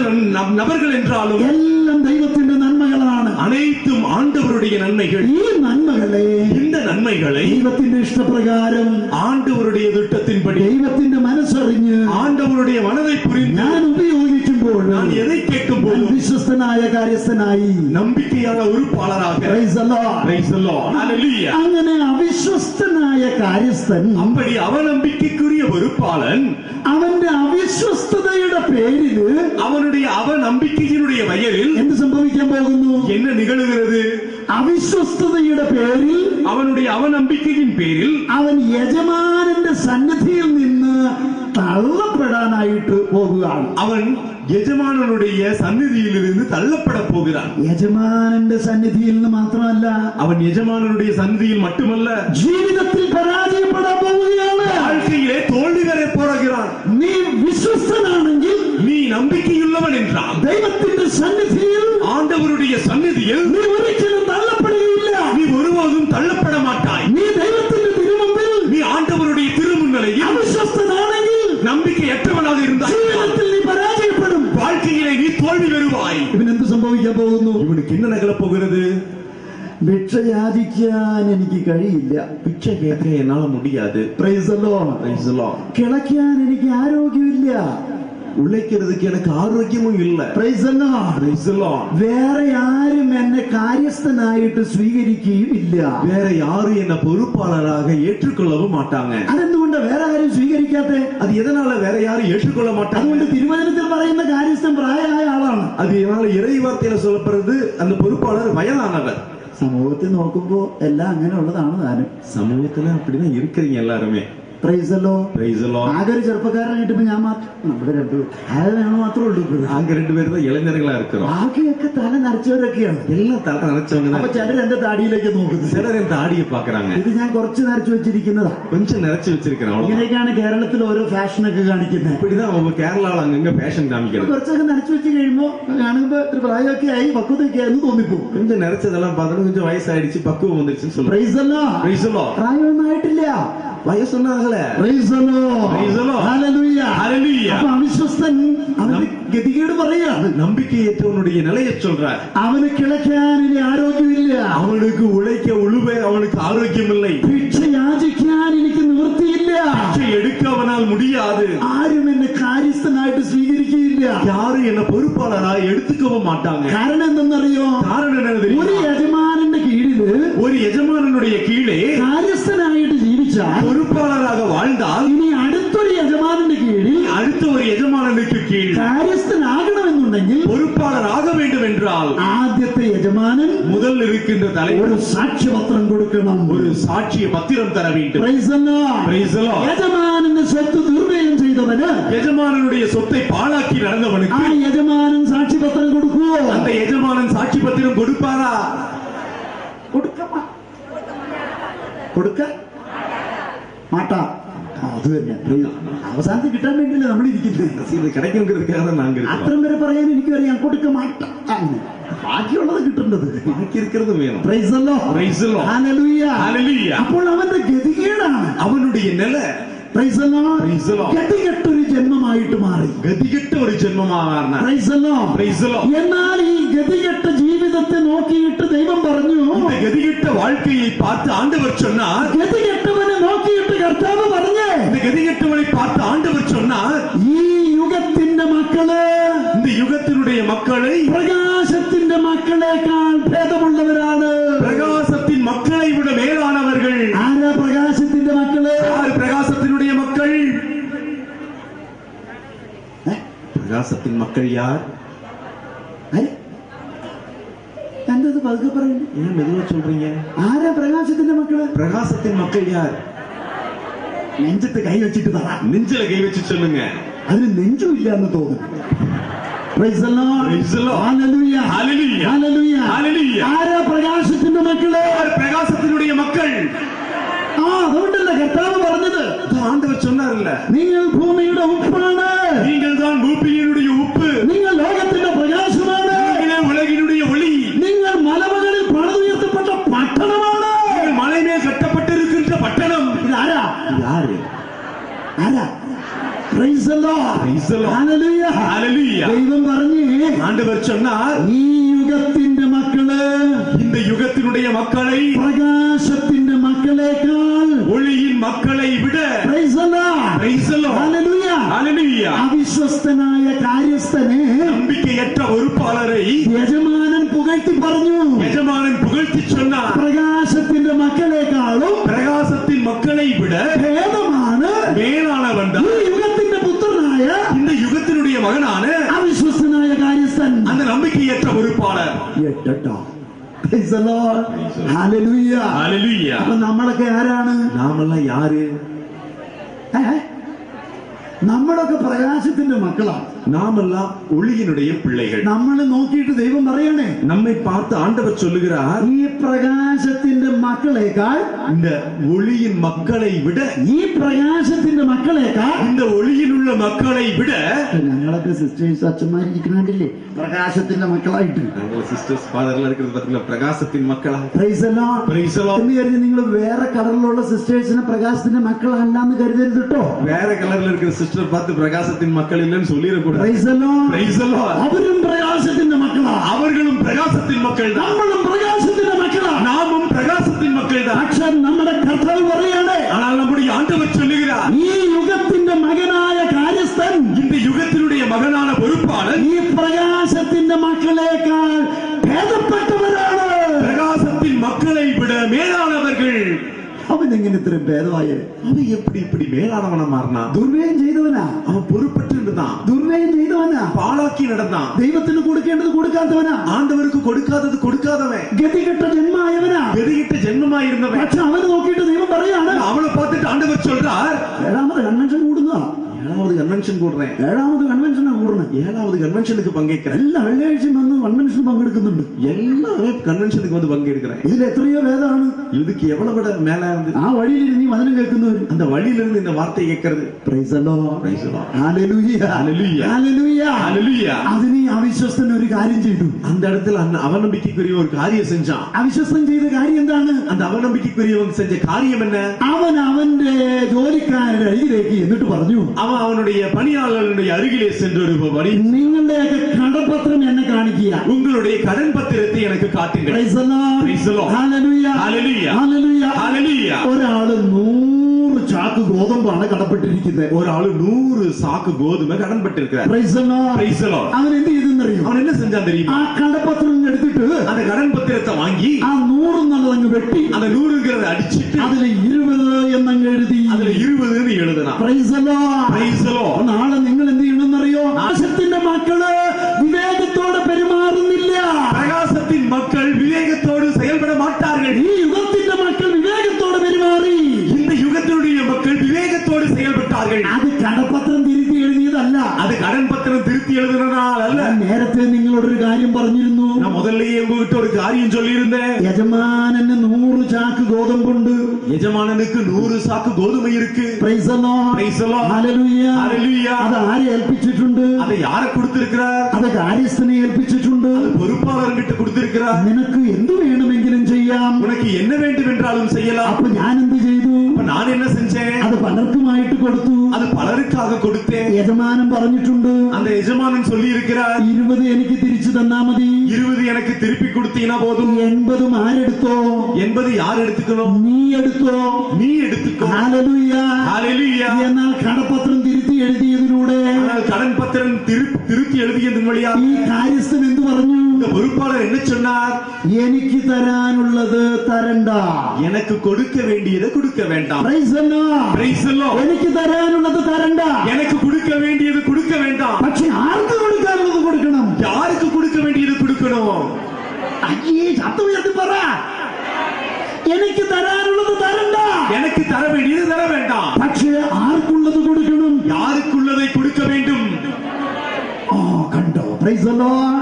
நபர்கள் என்றாலும் എല്ലാം ദൈവത്തിന്റെ നന്മകളാണ്. அனைத்தும் ஆண்டவருடைய நன்மைகள். ഈ നന്മകളെ இந்த நன்மைகளை ദൈവത്തിന്റെ ഇഷ്ടപ്രകാരം ஆண்டவருடைய திட்டத்தின்படி ദൈവത്തിന്റെ മനസ്സറിഞ്ഞ് ஆண்டவருடைய மனதை புரிந்து ഞാൻ ഉപയോഗിക്കുമ്പോൾ நான் எதை கேட்கும் ഞാൻ போதும் വിശ്വസ്തനായ കാര്യസ്ഥനായി. நம்பிக்கையான உறுப்பாளராக. Praise the Lord. Praise the Lord. Hallelujah. അങ്ങനെ അവിശ്വസ്തനായ കാര്യസ്ഥൻ அப்படி அவநம்பிக்கைக்குரிய பொறுப்பாளன் അവന്റെ അവിശ്വസ്തതയുടെ പേരില് அவனுடைய அவநம்பிக்கையினுடைய வயலில் എന്ത് സംഭവിക്കാൻ പോകുന്നു? என்ன நிகழுகிறது? അവിശ്വസ്തതയുടെ പേരിൽ அவனுடைய அவநம்பிக்கையின் பேரில் അവൻ യജമാനന്റെ സന്നിധിയിൽ നിന്ന് തള്ളപ്പെടാനായിട്ട് പോകുകയാണ്. அவன் எஜமானனுடைய சந்நிதியிலிருந்து தள்ளப்பட போகிறான். യജമാനന്റെ സന്നിധിയിൽ നിന്ന് മാത്രമല്ല, அவன் எஜமானனுடைய சந்நிதியில் மட்டுமல்ல, ജീവിതത്തിൽ പരാജയപ്പെടാൻ പോവുകയാണ്. வாழ்க்கையிலே தோல்வி வரை போகிறான். നീ വിശ്വസ്തനാണെങ്കിൽ நீ நம்பிக்கையுள்ளவன் என்றால் ദൈവത്തിന്റെ സന്നിധിയിൽ ஆண்டவருடைய சந்நிதியில் നീ ഒരിക്കലും തള്ളപ്പെടുകയില്ല. நீ ஒருபோதும் தள்ளப்பட மாட்டாய். നീ ദൈവത്തിന്റെ തിരുമുമ്പിൽ நீ ஆண்டவருடைய திருமுன்னிலையில் ഭിക്ഷ യാചിക്കാൻ എനിക്ക് കഴിയില്ല. பிச்சை கேட்க என்னால முடியாது. Praise the Lord. Praise the Lord. കിളയ്ക്കാൻ എനിക്ക് ആരോഗ്യമില്ല. உழைக்கிறதுக்கு எனக்கு ஆரோக்கியமும் இல்ல. Praise the Lord. Praise the Lord. വേറെ ആരും എന്നെ കാര്യസ്ഥനായിട്ട് സ്വീകരിക്കുകയും ഇല്ല. வேற யாரும் என்ன பொறுப்பாளராக ஏற்றுக்கொள்ளவும் மாட்டாங்க. അതെന്തുകൊണ്ട് വേറെ ആരും സ്വീകരിക്കാത്തെ? அது எதனால வேற யாரும் ஏற்றுக்கொள்ள மாட்டாங்க? അതുകൊണ്ട് തിരുവചനത്തിൽ പറയുന്ന കാര്യസ്ഥൻ പ്രായമായ ആളാണ്. அது என்னால இறை வார்த்தையில சொல்லப்படுறது அந்த பொறுப்பாளர் வயதானவர். സമൂഹത്തിൽ നോക്കുമ്പോ എല്ലാം അങ്ങനെയുള്ളതാണ് താനും. சமூகத்துல அப்படிதான் இருக்கிறீங்க எல்லாருமே. Praise the Lord. Praise the Lord. ആകെ ഒരു ചെറുപ്പക്കാരനായിട്ട് ഞാൻ മാത്രം, നമ്മുടെ രണ്ടു ഞങ്ങൾ മാത്രമേ ഉള്ളൂ. நாங்க 2 பேரும் தான் இளைஞர்களா இருக்கிறோம். ബാക്കിയൊക്കെ തല നരച്ചവരൊക്കെയാണ്. எல்லாம் தலை நினைச்சவங்க അപ്പൊ தான். ചിലർ എന്റെ താടിയിലേക്ക് നോക്കുന്നത്. சிலர் என் தாடியை பாக்குறாங்க. ഇത് ഞാൻ കുറച്ച് നരച്ചു വെച്ചിരിക്കുന്നതാ. கொஞ்சம் நிறைச்சு வச்சிருக்கிறேன். அவ்வளவுதான். ഇങ്ങനെയൊക്കെയാണ് കേരളത്തിൽ ഓരോ ഫാഷനൊക്കെ കാണിക്കുന്നത്. இப்படிதான் அவங்க கேரளால அங்கங்க ஃபேஷன் காமிக்கிறது. കുറച്ചൊക്കെ നരച്ചു വെച്ച് കഴിയുമ്പോ കാണുമ്പോ ഒരു പ്രായമൊക്കെ ആയി പക്വതയൊക്കെ ആയിരുന്നു തോന്നിപ്പോ. கொஞ்சம் நிறைச்சதெல்லாம் பார்த்தா கொஞ்சம் வயசாயிடுச்சு, பக்குவம் வந்துருச்சுன்னு சொல்றேன். Praise the Lord. Praise the Lord. പ്രായമൊന്നും ആയിട്ടില്ല. வயசுனாகல. Praise the Lord. Praise the Lord. Hallelujah. Hallelujah. അപ്പൊ അവിശ്വസ്തൻ അവന് ഗതികേട് പറയാണ്. நம்பிக்கையற்றவனுடைய நிலையை சொல்றார். അവന് കിളയ്ക്കാൻ ഇനി ആരോഗ്യമില്ല. அவனுக்கு உழைக்க உழுவ அவனுக்கு ஆரோக்கியம் இல்லை. ഭിക്ഷ യാചിക്കാൻ എനിക്ക് നിവൃത്തിയില്ല. பிச்சை எடுக்க அவனால் முடியாது. ആരും എന്നെ കാര്യസ്ഥനായിട്ട് സ്വീകരിക്കുകയില്ല. யாரும் என்ன பொறுப்பாளரா எடுத்துக்கவும் மாட்டாங்க. കാരണം എന്തെന്നറിയോ? காரணம் என்ன ഒരു தெரியுமா? യജമാനന്റെ കീഴില് ஒரு எஜமானனுடைய கீழே കാര്യസ്ഥനായിട്ട് ജീവിച്ചാൽ பொறுப்பாளராக வாழ்ந்தால் ഇനി അടുത്തൊരു യജമാനന്റെ കീഴിൽ அடுத்த ஒரு எஜமானனுக்கு கீழ் കാര്യസ്ഥനാകണമെന്നുണ്ടെങ്കിൽ பொறுப்பாளர் ஆக வேண்டும் என்றால் ആദ്യത്തെ യജമാനൻ முதல் இருக்கின்ற ഒരു தலைவர் സാക്ഷ്യപത്രം കൊടുക്കണം. ஒரு சாட்சிய பத்திரம் தர வேண்டும். Praise the Lord. Praise the Lord. യജമാനന്റെ സ്വത്ത് ദുർവ്യയം ചെയ്തവന് எஜமானனுடைய சொத்தை பாழாக்கி ആ நடந்தவனுக்கு യജമാനൻ സാക്ഷ്യപത്രം കൊടുക്കുവോ? அந்த எஜமானன் சாட்சி பத்திரம் கொடுப்பாரா? കൊടുക്ക മാട്ടാ. അത് തന്നെ അവസാനത്ത് കിട്ടാൻ വേണ്ടിയല്ലേ നമ്മൾ ഇരിക്കുന്നത്. இது கிடைக்குங்கிறதுக்காக தான் நாங்க இருக்கோம். അത്രയും വരെ പറയാൻ എനിക്കറിയാം. കൊടുക്ക മാട്ട. ബാക്കിയുള്ളത് കിട്ടേണ്ടത്. பாக்கி இருக்கிறது வேணும். Praise the Lord. Praise the Lord. Hallelujah. Hallelujah. അപ്പോൾ അവന്റെ ഗതികേടാണ്. அவனுடைய நிலை Praise the Lord. Praise the Lord. ഗതികെട്ടൊരു ജന്മമായിട്ട് മാറി. கதிகெட்ட ஒரு ஜென்மமாக. Praise the Lord. Praise the Lord. എന്നാൽ ഈ ഗതികെട്ട ജീവിതത്തെ നോക്കിയിട്ട് ദൈവം പറഞ്ഞു, இந்த கதிகெட்ட வாழ்க்கையை பார்த்து ஆண்டவர் சொன்னார். ഗതികെട്ടവനെ നോക്കിയിട്ട് കർത്താവ് പറഞ്ഞേ, இந்த கதிகெட்டவனை பார்த்து ஆண்டவர் சொன்னார், ഈ യുഗത്തിന്റെ മക്കള് இந்த யுகத்தினுடைய மக்களை പ്രകാശത്തിന്റെ മക്കളെക്കാൾ ഭേദമുള്ളവരാണ്. பிரகாசத்தின் மக்களை விட மேலானவர்கள். ആരാ പ്രകാശത്തിന്റെ മക്കള്? யார் பிரகாசத்தினுடைய மக்கள்? பிரகாசத்தின் மக்கள் யார்? എന്തത് പതുക്കെ പറയുന്നു? ஏன் மெதுவா சொல்றீங்க? ആരാ പ്രകാശത്തിന്റെ മക്കള്? பிரகாசத்தின் மக்கள் யார்? നെഞ്ചത്ത് കൈ വെച്ചിട്ട് പറ. நெஞ்சில கை வச்சு சொல்லுங்க. അതിന് നെഞ്ചും ഇല്ല എന്ന് തോന്നുന്നു. Praise the Lord. Praise the Lord. Hallelujah. Hallelujah. Hallelujah. Hallelujah. ആരാ പ്രകാശത്തിന്റെ മക്കള്? யார் பிரகாசத்தினுடைய மக்கள்? അതുകൊണ്ടല്ലേ കർത്താവ് പറഞ്ഞത്, ஆண்டவர் சொன்னார்ல, നിങ്ങൾ ഭൂമിയുടെ ഉപ്പാണ്, நீங்கள் தான் பூமியினுடைய உப்பு, നിങ്ങൾ ലോകത്തിന്റെ പ്രകാശമാണ്, நீங்களே உலகினுடைய ஒளி, നിങ്ങൾ മലമുകളിൽ പണിതുയർത്തപ്പെട്ട പട്ടണമാണ്. நீங்கள் மலை மேல் கட்டப்பட்டிருக்கின்ற பட்டணம். ഇതാരാ? யாரு? ആരാ? Praise the Lord. Praise the Lord. Hallelujah. Hallelujah. ദൈവം പറഞ്ഞേ, ஆண்டவர் சொன்னார், ഈ യുഗത്തിന്റെ മക്കള് இந்த யுகத்தினுடைய மக்களை പ്രകാശത്തിന്റെ മക്കളെക്കാൾ ஒளியின் மக்களை விட Praise the Lord. Praise the Lord. Hallelujah. Hallelujah. അവിശ്വസ്തനായ കാര്യസ്ഥനെ நம்பிக்கையற்ற பொறுப்பாளரை യജമാനൻ പുകഴ്ത്തി പറഞ്ഞു, எஜமானன் புகழ்த்தி சொன்னார், പ്രകാശത്തിന്റെ മക്കളെക്കാളും பிரகாசத்தின் மக்களை விட ഭേദമാണ് மேலானவன் ഈ യുഗത്തിന്റെ പുത്രനായ இந்த யுகத்தினுடைய மகனான അവിശ്വസ്തനായ കാര്യസ്ഥൻ. அந்த நம்பிக்கையற்ற பொறுப்பாளர். കേട്ടോ? Praise the Lord. Hallelujah. Hallelujah. അപ്പൊ നമ്മളൊക്കെ ആരാണ്? நாமெல்லாம் யாரு? നമ്മളൊക്കെ പ്രകാശത്തിന്റെ മക്കളാണ്. நாமெல்லாம் ஒளியினுடைய பிள்ளைகள். നമ്മളെ നോക്കിയിട്ട് ദൈവം പറയണേ, நம்மை பார்த்து ஆண்டவர் சொல்லுகிறார், ഈ പ്രകാശത്തിന്റെ മക്കളെക്കാൾ, இந்த ஒளியின் மக்களை விட, ഈ പ്രകാശത്തിന്റെ മക്കളെക്കാൾ, இந்த ஒளியில் உள்ள மக்களை விட, ഞങ്ങളൊക്കെ സിസ്റ്റേഴ്സ് അച്ഛന്മാരിരിക്കണില്ലേ പ്രകാശത്തിന്റെ മക്കളായിട്ട്. சிஸ்டர்ஸ் ஃபாதர்ல இருக்கிறது பாத்தீங்களா, பிரகாசத்தின் மக்களா. Praise the Lord. Praise the Lord. എന്ന് കരുതി നിങ്ങൾ വേറെ കളറിലുള്ള സിസ്റ്റേഴ്സിനെ പ്രകാശത്തിന്റെ മക്കളല്ല എന്ന് കരുതരുത് കേട്ടോ. வேற கலர்ல இருக்கிற சிஸ்டர் பார்த்து பிரகாசத்தின் மக்கள் இல்லைன்னு சொல்லிடக்கூடாது. കൂടാ. Praise the Lord. Praise the Lord. അവരും പ്രകാശത്തിന്റെ മക്കളാ. അവர்களும் പ്രകാശത്തിൻ മക്കളാ. നമ്മളും പ്രകാശത്തിന്റെ മക്കളാ. நாமும் பிரகாசத்தின் மக்கள்தான். പക്ഷേ നമ്മുടെ കർത്താവ് പറയാണ്, ஆனால் நம்முடைய ஆண்டவர் சொல்லுகிறார், ഈ യുഗത്തിന്റെ മകനായ കാര്യസ്ഥൻ, இந்த യുഗത്തിനുடைய മകനാன பொறுப்பாளன் ഈ പ്രകാശത്തിന്റെ മക്കളേക്കാൾ ഭേദപ്പെട്ടവരാണ്. பிரகாசத்தின் மக்களை விட மேலானவர்கள். അവൻ എങ്ങനെ ഇത്രയും ഭേദമായ? அவன் எப்படி இப்படி மேலானவனா மாறினா? ദുർവ്യയം ചെയ്തവനാ, அவன் பொறுப்பற்று இருந்தான், ദുർവ്യയം ചെയ്തവനാ, பாழாக்கி நடந்தான், ദൈവത്തിന് കൊടുക്കേണ്ടത് കൊടുക്കാത്തവനാ, ஆண்டவருக்கு കൊടുക്കാത്തത് കൊടുക്കാதவன், ഗതികെട്ട ജന്മായവനാ. ഗതികിട്ട ജന്മമായിരുന്നവൻ. പക്ഷെ അവനെ നോക്കിയിട്ട് ദൈവം പറയാണ്, அவனை பார்த்துட்டு ஆண்டவர் சொல்றார், ഏഴാമത് കൺവെൻഷൻ കൂടുന്നതാ, ஏழாவது கன்வென்ஷன் கூடுறேன், ഏഴാമത് കൺവെൻഷനാ കൂടുന്നത്. 7வது கன்வென்ஷனுக்கு பங்கேற்கிறேன். എല്ലാ വെള്ളിയാഴ്ചയും വന്ന് കൺവെൻഷൻ പങ്കെടുക്കുന്നുണ്ട്. எல்லாமே കൺവെൻഷனுக்கு வந்து பங்கேற்கிறேன். ഇതിൽ എത്രയോ ഭേദമാണ് இதுக்கு எவ்வளவு விட மேல இருந்து ആ വഴിയിൽ നീ വചനം കേൾക്കുന്നവർ. அந்த വഴിயிலிருந்து இந்த வார்த்தை கேட்கிறது. Praise the Lord. Praise the Lord. Hallelujah. Hallelujah. Hallelujah. Hallelujah. അതിന് ഈ അവിശ്വസ്തൻ ഒരു കാര്യം ചെയ്തു. அந்த இடத்துல அவநம்பிக்கைக்குரிய ஒரு காரியம் செஞ்சான். അവിശ്വസ്തൻ ചെയ്ത കാര്യം എന്താണ്? அந்த அவநம்பிக்கைக்குரியவன் செஞ்ச காரியம் என்ன? അവൻ അവന്റെ ജോലിക്കാരുടെ അരികിലേക്ക് എന്നിട്ട് പറഞ്ഞു, அவன் அவனுடைய பணியாளர்களுடைய அருகிலே சென்று ஒரு வழி, നിങ്ങളുടെയൊക്കെ കടപ്പത്രം എന്നെ കാണിക്കുക. உங்களுடைய கடன் பத்திரத்தை எனக்கு காட்டுங்கள். Praise the Lord. Praise the Lord. Hallelujah. Hallelujah. Hallelujah. Hallelujah. ഒരാള് 100 ചാക്ക് ഗോതമ്പാണ് കടപ്പെട്ടിരിക്കുന്നത്. ஒரு ஆளு 100 சாக்கு கோதுமை கடன் பட்டிருக்கிறார். Praise the Lord. Praise the Lord. അവൻ എന്ത് ചെയ്തെന്നറിയോ? அவன் என்ன செஞ்சான் தெரியுமா? ആ കടപ്പത്രം എടുത്തിട്ട് அந்த கடன் பத்திரத்தை வாங்கி ആ 100 എന്നുള്ളതങ്ങ് വെട്ടി அந்த 100ங்கிறத அடிச்சிட்டு അതിൽ 20 എന്നങ്ങ് എഴുതി. அதுல 20ன்னு எழுதுனான். Praise the Lord. Praise the Lord. നാളെ നിങ്ങൾ എന്ത് ചെയ്യണമെന്നറിയോ? ആശത്തിന്റെ മക്കള് വിവേകത്തോടെ പെരുമാറുന്നില്ല. பிரகாசத்தின் மக்கள் விவேகத்தோடு செயல்பட மாட்டார்கள். ഈ യുഗത്തിന്റെ മക്കൾ വിവേകത്തോടെ പെരുമാറി. இந்த யுகத்தினுடைய மக்கள் விவேகத்தோடு செயல்பட்டார்கள். അത് കടപ്പത്രം തിരുത്തി എഴുതിയതല്ല. அது கடன் பத்திரம் திருத்தி எழுதுனதால் அல்ல. ഞാൻ നേരത്തെ നിങ്ങളോടൊരു കാര്യം പറഞ്ഞിരുന്നു. நான் முதல்லயே உங்ககிட்ட ஒரு காரியம் சொல்லியிருந்தேன். യജമാനന് 100 ചാക്ക് ഗോതമ്പുണ്ട്. எஜமானனுக்கு 100 சாக்கு கோதுமை இருக்கு. Praise the Lord. Praise the Lord. Hallelujah. Hallelujah. അത് ആരെ ഏൽപ്പിച്ചിട്ടുണ്ട്? அதை யாரை கொடுத்திருக்கிறார்? അത് കാര്യസ്ഥനെ ഏൽപ്പിച്ചിട്ടുണ്ട്. அது பொறுப்பாளர்கிட்ட கொடுத்திருக்கிறார். നിനക്ക് എന്തു വേണമെങ്കിലും ചെയ്യാം. உனக்கு என்ன வேண்டும் என்றாலும் செய்யலாம். അപ്പൊ ഞാൻ എന്ത് ചെയ്തു? அப்ப நான் என்ன செஞ்சேன்? അത് പലർക്കുമായിട്ട് കൊടുത്തു. அது பலருக்காக கொடுத்தேன். യജമാനൻ പറഞ്ഞിട്ടുണ്ട്, அந்த எஜமானன் சொல்லி இருக்கிறார், 20 എനിക്ക് തിരിച്ചു തന്നാ മതി. 20 எனக்கு திருப்பி கொடுத்தீனா போதும். 80 ആരെടുത്തോ? 80 யார் எடுத்துக்கணும்? നീ എടുത്തോ. நீ எடுத்துக்கோ. Hallelujah. Hallelujah. എന്നാൽ കടപ്പത്രം തിരുത്തി എഴുതിയതിലൂടെ ஆனால் கடன் பத்திரம் திருத்தி எழுதியதன் வழியா ഈ കാര്യസ്ഥൻ എന്തു പറഞ്ഞു? இந்த பொறுப்பாளர் என்ன சொன்னார்? എനിക്ക് തരാനുള്ളത് തരണ്ട. எனக்கு கொடுக்க வேண்டியதை கொடுக்க வேண்டாம். Praise the Lord. Praise the Lord. എനിക്ക് തരാനുള്ളത് തരണ്ട. எனக்கு கொடுக்க வேண்டியது கொடுக்க வேண்டாம். പക്ഷെ ആർക്ക് കൊടുക്കാനുള്ളത് കൊടുക്കണം. யாருக்கு கொடுக்க வேண்டியது கொடுக்கணும்? അയ്യേ, ശബ്ദം ഉയർത്തി പറ. എനിക്ക് തരാനുള്ളത് തരണ്ട. எனக்கு தர வேண்டியது தர வேண்டாம். പക്ഷേ ആർക്കുള്ളത് കൊടുക്കണം. யாருக்குள்ளதை கொடுக்க வேண்டும். കണ്ടോ? Praise the Lord.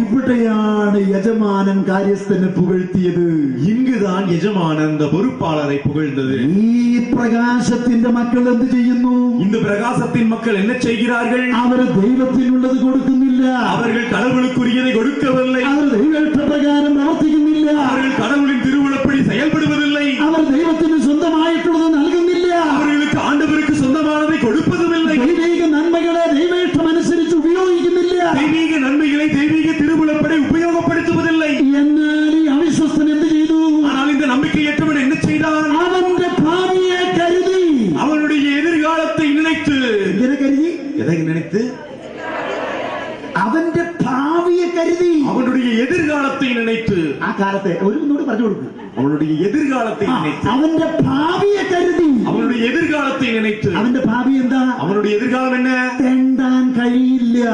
ഇവിടെയാണ് യജമാനൻ കാര്യസ്ഥനെ പുകഴ്ത്തിയത്. இங்குதான் எஜமானன் அந்த பொறுப்பாளரை புகழ்ந்தது. ഈ പ്രകാശത്തിന്റെ മക്കൾ എന്ത് ചെയ്യുന്നു? இந்த பிரகாசத்தின் மக்கள் என்ன செய்கிறார்கள்? അവർ ദൈവത്തിനുള്ളത് കൊടുക്കുന്നില്ല. அவர்கள் கடவுளுக்குரியதை கொடுக்கவில்லை. അവർ ദൈവേഷ്ടപ്രകാരം പ്രവർത്തിക്കുന്നില്ല. அவர்கள் கடவுளின் திருவுளப்படி செயல்படுவதில்லை. അവർ ദൈവത്തിന് സ്വന്തമായിട്ടുള്ളത് നൽകുന്നില്ല. அவர்களுக்கு ஆண்டவருக்கு சொந்தமானதை கொடுப்பதுமில்லை. ദൈവിക നന്മകളെ ദൈവേഷ്ടമനുസരിച്ച് ഉപയോഗിക്കുന്നില്ല. தெய்வீக நன்மைகளை தெய்வீக திருவுளப்படி உபயோகப்படுத்துவதில்லை. എന്നാൽ ഈ അവിശ്വസ്തൻ എന്ത് ചെയ്തു? ஆனால் இந்த நம்பிக்கையற்றவன் என்ன செய்தான்? അവന്റെ ഭാവിയെ കരുതി. அவனுடைய எதிர்காலத்தை நினைத்து. എന്തിനെ കരുതി? எதை நினைத்து? അവന്റെ ഭാവിയെ കരുതി. அவனுடைய எதிர்காலத்தை நினைத்து. ആ കാലത്തെ ഒന്നുകൂടി പറഞ്ഞു കൊടുക്കും. அவனுடைய எதிர்காலத்தை நினைத்து. അവന്റെ ഭാവിയെ കരുതി. அவனுடைய எதிர்காலத்தை நினைத்து. അവന്റെ ഭാവി എന്താ? அவனுடைய எதிர்காலம் என்ன? തെണ്ടാൻ കഴിയില്ല.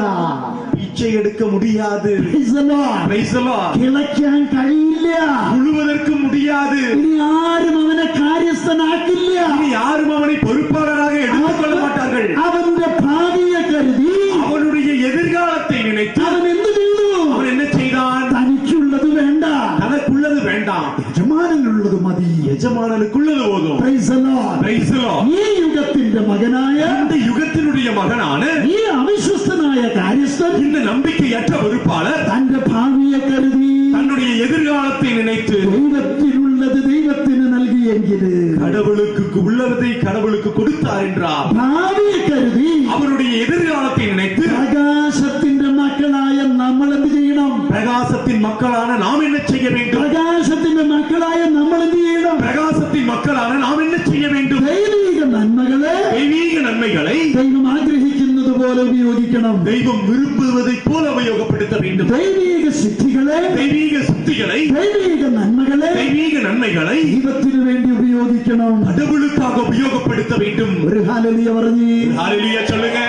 பிச்சை எடுக்க முடியாது. Praise the Lord. Praise the Lord. കിളയ്ക്കാൻ കഴിയില്ല. முழுவதற்கு முடியாது. ഇനി ആരും അവനെ കാര്യസ്ഥനാക്കില്ല. இனி யாரும் அவனை பொறுப்பாளராக எடுத்துக்கொள்ள மாட்டார்கள். അവന്റെ ഭാവിയെ കരുതി. அவனுடைய எதிர்காலத்தை நினைத்து അവൻ എന്ത് ചെയ്തു? அவன் என்ன செய்தான்? തനിക്കുള്ളത് വേണ്ട, தனக்குள்ளது வேண்டாம், യജമാനനുള്ളത് മതി. எஜமானனுக்குள்ளது போதும். Praise the Lord. Praise the Lord. ഈ യുഗത്തിന്റെ മകനായ இந்த யுகத்தினுடைய மகனான ഈ അവിശ്വസ്തനായ കാര്യസ്ഥൻ இந்த நம்பிக்கையற்ற பொறுப்பாளர் തന്റെ ഭാവിയെ കരുതി. தன்னுடைய எதிர்காலத்தை நினைத்து ദൈവത്തിനുള്ളത് ദൈവത്തിന് നൽകിയെങ്കിൽ கடவுளுக்கு உள்ளதை கடவுளுக்கு கொடுத்தார் என்றார். ഭാവിയെ കരുതി அவருடைய எதிர்காலத்தை நினைத்து പ്രകാശത്തിന്റെ മക്കളായ നമ്മൾ എന്ത് ചെയ്യണം? பிரகாசத்தின் மக்களான நாம் என்ன செய்ய வேண்டும்? പ്രകാശത്തിന്റെ മക്കളായ നമ്മൾ എന്ത് ചെയ്യണം? பிரகாசத்தின் மக்களான நாம் என்ன செய்ய வேண்டும்? ദൈവിക നന്മകളെ தெய்வீக நன்மைகளை ദൈവം ആഗ്രഹിക്കുന്നത് പോലെ ഉപയോഗിക്കണം. தெய்வம் விரும்புவதைப் போல உபயோகப்படுத்த வேண்டும். ദൈവിക സിദ്ധികളെ தெய்வீக சக்திகளை ദൈവിക നന്മകളെ தெய்வீக நன்மைகளை ദൈവത്തിന് വേണ്ടി ഉപയോഗിക്കണം. கடவுளுக்காக உபயோகப்படுத்த வேண்டும். ഒരു ഹല്ലേലൂയ പറഞ്ഞേ. ஹalleluya சொல்லுங்க.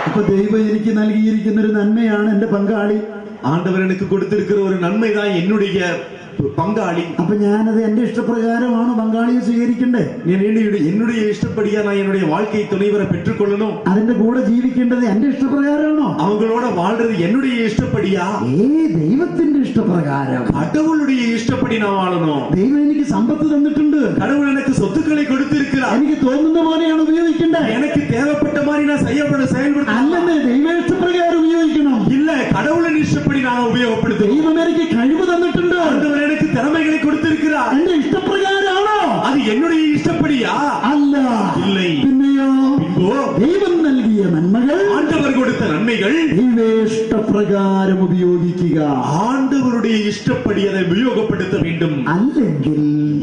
അപ്പൊ ദൈവം എനിക്ക് നൽകിയിരിക്കുന്ന ഒരു നന്മയാണ് എന്റെ പങ്കാളി. ஆண்டவர் எனக்கு கொடுத்திருக்கிற ஒரு நன்மை தான் என்னுடைய பங்காளி. അപ്പൊ ഞാനത് എന്റെ ഇഷ്ടപ്രകാരമാണ് പങ്കാളിയെ സ്വീകരിക്കണ്ടേ? என்னுடைய இஷ்டப்படியா நான் என்னுடைய வாழ்க்கை துணைவரை பெற்றுக்கொள்ளணும். അതിന്റെ കൂടെ ജീവിക്കേണ്ടത് എന്റെ ഇഷ്ടപ്രകാരമാണോ? அவங்களோட வாழ்றது என்னுடைய இஷ்டப்படியா? ദൈവത്തിന്റെ ഇഷ്ടപ്രകാരം. கடவுளுடைய இஷ்டப்படி நான் வாழணும். ദൈവം എനിക്ക് സമ്പത്ത് തന്നിട്ടുണ്ട്. கடவுள் எனக்கு சொத்துக்களை கொடுத்திருக்கிறார். എനിക്ക് തോന്നുന്ന പോലെയാണ് ഉപയോഗിക്കണ്ടേ? எனக்கு தேவைப்பட்ட மாதிரி நான் செயல்படுத்த അല്ലെന്ന് ദൈവ ഇഷ്ടപ്രകാരം ഉപയോഗിക്കണം. இல்ல கடவுளின் இஷ்டப்படி நான் உபயோகப்படுத்த. ദൈവം എനിക്ക് കഴിവ് തന്നിട്ടുണ്ട്. ஆண்டவர் எனக்கு திறமைகளை கொடுத்திருக்கிறார். എന്റെ ഇഷ്ടപ്രകാരമാണോ? அது என்னுடைய இஷ்டப்படியா? അല്ല. இல்லை. പിന്നെയോ? பின்போ ദൈവം നൽകിയ നന്മകൾ ஆண்டவர் கொடுத்த நன்மைகள் ദൈവേഷ്ടപ്രകാരം ഉപയോഗിക്കുക. ஆண்டவருடைய இஷ்டப்படி அதை உபயோகப்படுத்த வேண்டும். അല്ലെങ്കിൽ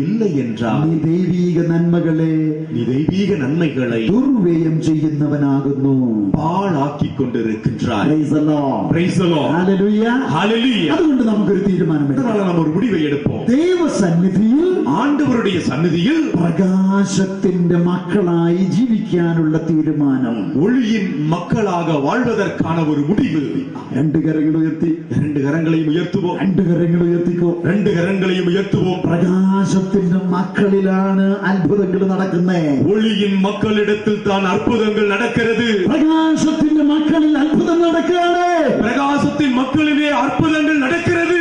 இல்லை என்றால் നീ ദൈവീക നന്മകളെ நீ தெய்வீக நன்மைகளை ദുർവ്യയം ചെയ്യുന്നവനാകുന്നു. பாழாக்கிக் கொண்டிருக்கின்றாய். Praise the Lord. Praise the Lord. Hallelujah. Hallelujah. അതുകൊണ്ട് നമുക്കൊരു തീരുമാനമെടുക്കാം. அதனால நம்ம ஒரு முடிவை எடுப்போம். ദൈവസന്നിധിയിൽ ஆண்டவருடைய சந்நிதியில் പ്രകാശത്തിന്റെ മക്കളായി ജീവിക്കാനുള്ള തീരുമാനം. ஒளியின் மக்களாக வாழ்வதற்கான ஒரு முடிவு. രണ്ട് കരങ്ങൾ ഉയർത്തി. இரண்டு கரங்களையும் உயர்த்துவோம். രണ്ട് കരങ്ങൾ ഉയർത്തിക്കോ. ரெண்டு கரங்களையும் உயர்த்துவோம். പ്രകാശത്തിന്റെ മക്കളിലാണ് അത്ഭുതങ്ങൾ നടക്കുന്നത്. ஒளியின் மக்களிடத்தில் தான் அற்புதங்கள் நடக்கிறது. പ്രകാശത്തിന്റെ മക്കളിൽ അത്ഭുതം നടക്കുകയാണ്. பிரகாசத்தின் மக்களிலே அற்புதங்கள் நடக்கிறது.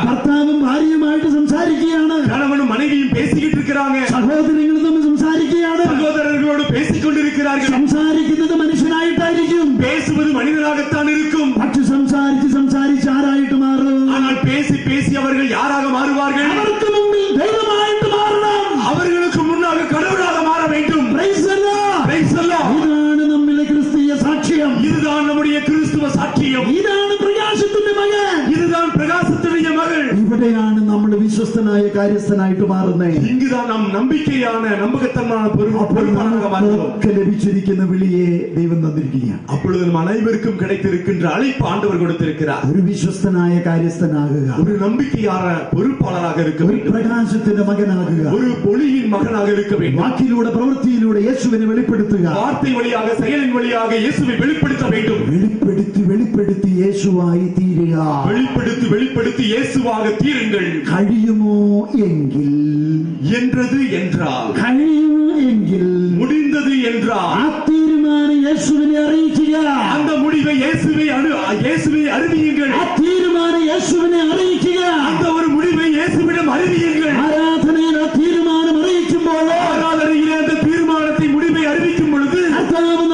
ഭർത്താവും ഭാര്യയുമായിട്ട് സംസാരിക്കുകയാണ്. கணவனும் மனைவியும் பேசிக்கிட்டு இருக்கிறாங்க. സഹോദരങ്ങൾ തമ്മിൽ സംസാരിക്കുകയാണ്. சகோதரர்களோடு பேசிக் கொண்டிருக்கிறார்கள். സംസാരിക്കുന്നത് മനുഷ്യനായിട്ടായിരിക്കും. பேசுவது மனிதனாகத்தான் இருக்கும். പക്ഷെ സംസാരിച്ച് ആരായിട്ട് മാറും? ஆனால் பேசி பேசி அவர்கள் யாராக மாறுவார்கள்? അവർക്ക് മുമ്പിൽ ദൈവമായിട്ട് മാറണം. அவர்களுக்கு முன்னாக கடவுளாக மாற வேண்டும். Praise the Lord. Praise the Lord. ഇതാണ് നമ്മിലെ ക്രിസ്തീയ സാക്ഷ്യം. இதுதான் நம்முடைய கிறிஸ்துவ சாட்சியம். ഇതാണ് പ്രകാശത്തിന്റെ മകൻ. இதுதான் பிரகாசத்துடைய மகள். ഇവിടെയാണ് നമ്മൾ വിശ്വസ്തനായ കാര്യസ്ഥനായിട്ട് മാറുന്നത്. இங்குதான் நாம் நம்பிக்கையான நம்பகத்தன்மான பொறுப்பாளராக மாறுகிறோம். നമുക്ക് ലഭിച്ചിരിക്കുന്ന വിളിയെ ദൈവം തന്നിരിക്കുകയാണ്. அப்பொழுது நம் அனைவருக்கும் கிடைத்திருக்கின்ற அழைப்பு ஆண்டவர் கொடுத்திருக்கிறார். ഒരു വിശ്വസ്തനായ കാര്യസ്ഥനാകുക. ஒரு நம்பிக்கையான பொறுப்பாளராக இருக்க ഒരു வேண்டும். പ്രകാശത്തിന്റെ മകനാകുക. ஒரு ஒளியின் மகனாக இருக்க வேண்டும். വാക്കിലൂടെ പ്രവൃത്തിയിലൂടെ യേശുവിനെ വെളിപ്പെടുത്തുക. வார்த்தை வழியாக செயலின் வழியாக இயேசுவை வெளிப்படுத்த வேண்டும். വെളിപ്പെടുത്തി യേശുവായി തീരുക. வெளிப்படுத்தி இயேசுவாக தீருங்கள். കഴിയുമോ എങ്കിൽ என்றது என்றால் കഴിയുമോ എങ്കിൽ முடிந்தது என்றால் ആ തീരുമാനം യേശുവിനെ അറിയിക്കുക. அந்த முடிவை இயேசுவை அறிவியுங்கள். ആ തീരുമാനം യേശുവിനെ അറിയിക്കുക. அந்த ஒரு முடிவை இயேசுவிடம் அறிவியுங்கள். ആരാധനയിൽ ആ തീരുമാനം അറിയിക്കുമ്പോൾ ஆராதனையிலே அந்த தீர்மானத்தை முடிவை அறிவிக்கும் பொழுது കർത്താവ്